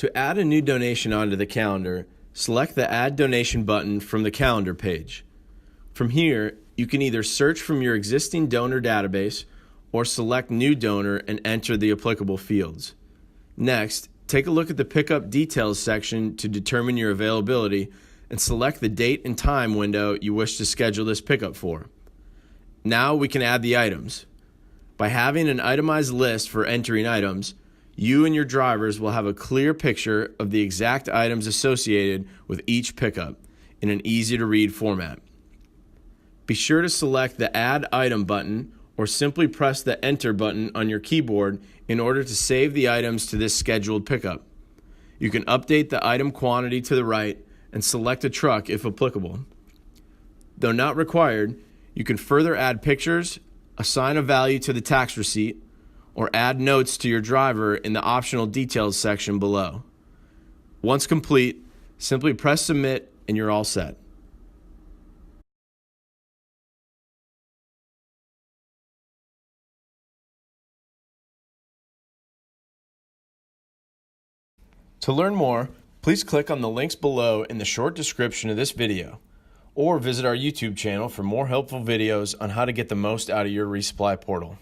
To add a new donation onto the calendar, select the Add Donation button from the calendar page. From here, you can either search from your existing donor database or select New Donor and enter the applicable fields. Next, take a look at the Pickup Details section to determine your availability and select the date and time window you wish to schedule this pickup for. Now we can add the items. By having an itemized list for entering items, you and your drivers will have a clear picture of the exact items associated with each pickup in an easy-to-read format. Be sure to select the Add Item button or simply press the Enter button on your keyboard in order to save the items to this scheduled pickup. You can update the item quantity to the right and select a truck if applicable. Though not required, you can further add pictures, assign a value to the tax receipt, or add notes to your driver in the optional details section below. Once complete, simply press Submit and you're all set. To learn more, please click on the links below in the short description of this video, or visit our YouTube channel for more helpful videos on how to get the most out of your resupply portal.